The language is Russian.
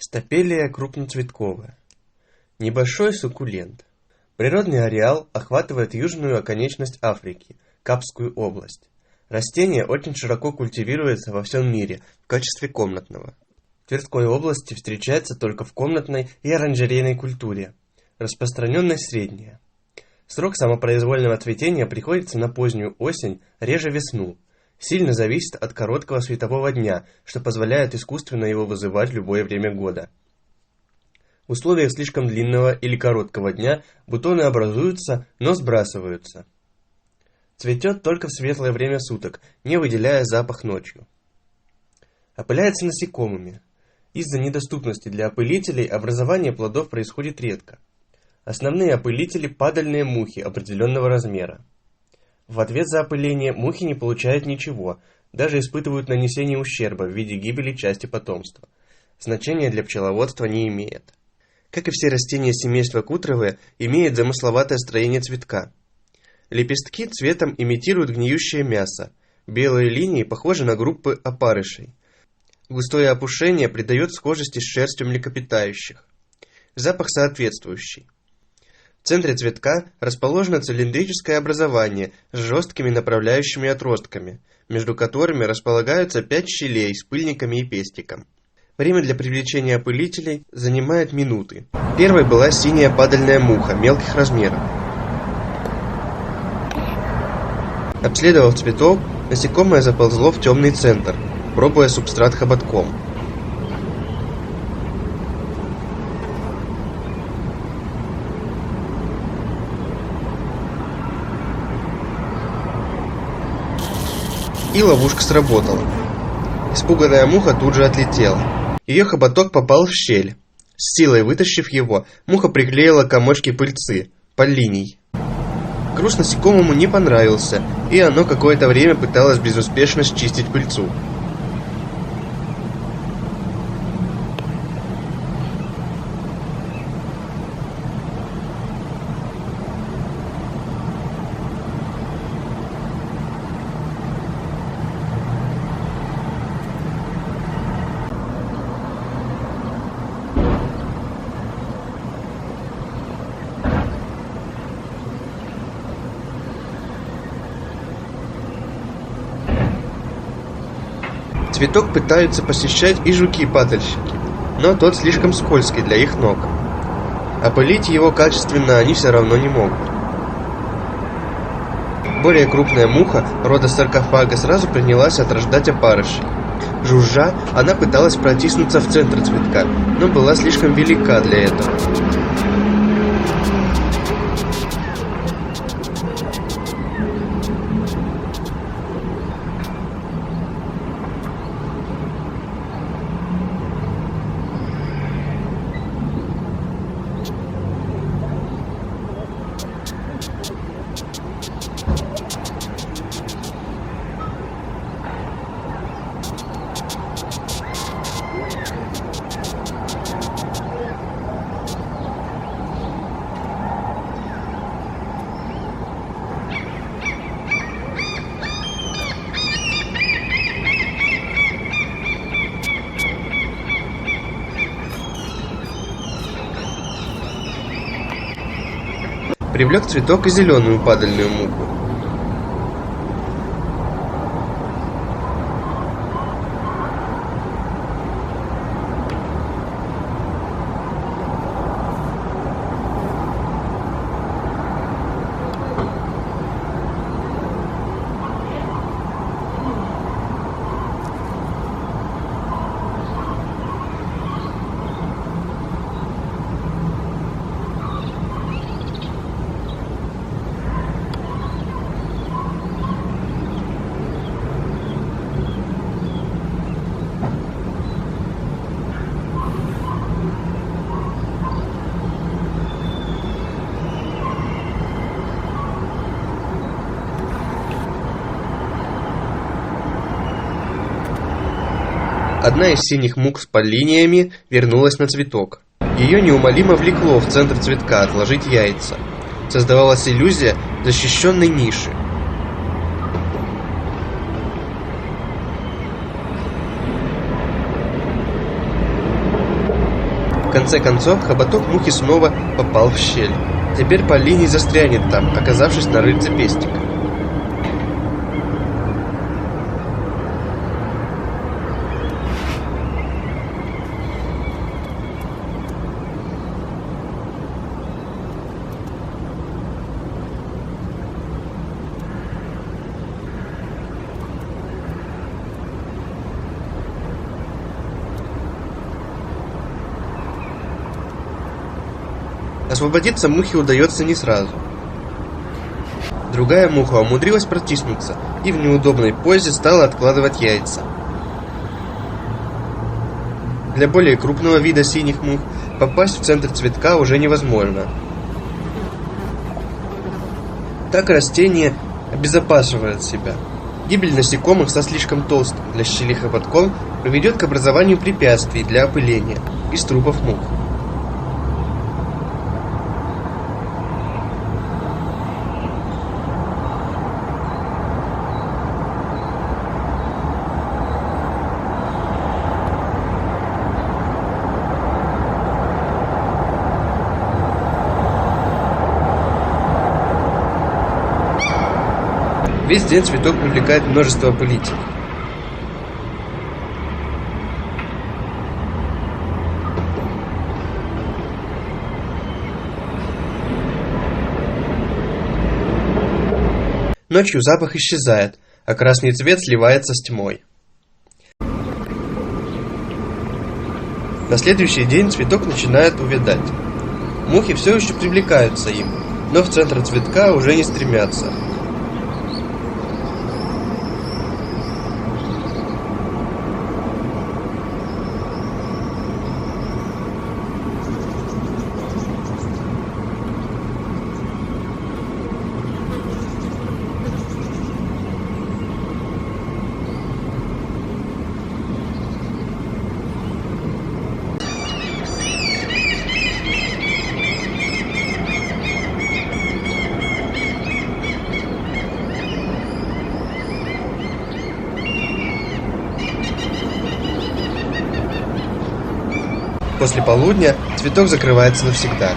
Стапелия крупноцветковая. Небольшой суккулент. Природный ареал охватывает южную оконечность Африки, Капскую область. Растение очень широко культивируется во всем мире в качестве комнатного. В Тверской области встречается только в комнатной и оранжерейной культуре. Распространенность средняя. Срок самопроизвольного цветения приходится на позднюю осень, реже весну. Сильно зависит от короткого светового дня, что позволяет искусственно его вызывать в любое время года. В условиях слишком длинного или короткого дня бутоны образуются, но сбрасываются. Цветет только в светлое время суток, не выделяя запах ночью. Опыляется насекомыми. Из-за недоступности для опылителей образование плодов происходит редко. Основные опылители – падальные мухи определенного размера. В ответ за опыление мухи не получают ничего, даже испытывают нанесение ущерба в виде гибели части потомства. Значения для пчеловодства не имеет. Как и все растения семейства кутровые, имеет замысловатое строение цветка. Лепестки цветом имитируют гниющее мясо. Белые линии похожи на группы опарышей. Густое опушение придает схожести с шерстью млекопитающих. Запах соответствующий. В центре цветка расположено цилиндрическое образование с жесткими направляющими отростками, между которыми располагаются 5 щелей с пыльниками и пестиком. Время для привлечения опылителей занимает минуты. Первой была синяя падальная муха мелких размеров. Обследовав цветок, насекомое заползло в темный центр, пробуя субстрат хоботком. И ловушка сработала. Испуганная муха тут же отлетела. Ее хоботок попал в щель. С силой вытащив его, муха приклеила комочки пыльцы, поллиний. Груз насекомому не понравился, и оно какое-то время пыталось безуспешно счистить пыльцу. Цветок пытаются посещать и жуки-падальщики, но тот слишком скользкий для их ног. Опылить его качественно они все равно не могут. Более крупная муха, рода саркофага, сразу принялась отрождать опарышей. Жужжа, она пыталась протиснуться в центр цветка, но была слишком велика для этого. Привлек цветок и зеленую падальную муху. Одна из синих мух с поллиниями вернулась на цветок. Ее неумолимо влекло в центр цветка отложить яйца. Создавалась иллюзия защищенной ниши. В конце концов, хоботок мухи снова попал в щель. Теперь Полиний застрянет там, оказавшись на рыльце пестика. Освободиться мухе удается не сразу. Другая муха умудрилась протиснуться и в неудобной позе стала откладывать яйца. Для более крупного вида синих мух попасть в центр цветка уже невозможно. Так растение обезопасивает себя. Гибель насекомых со слишком толстым для щели хоботком приведет к образованию препятствий для опыления из трупов мух. Весь день цветок привлекает множество опылителей. Ночью запах исчезает, а красный цвет сливается с тьмой. На следующий день цветок начинает увядать. Мухи все еще привлекаются им, но в центр цветка уже не стремятся. После полудня цветок закрывается навсегда.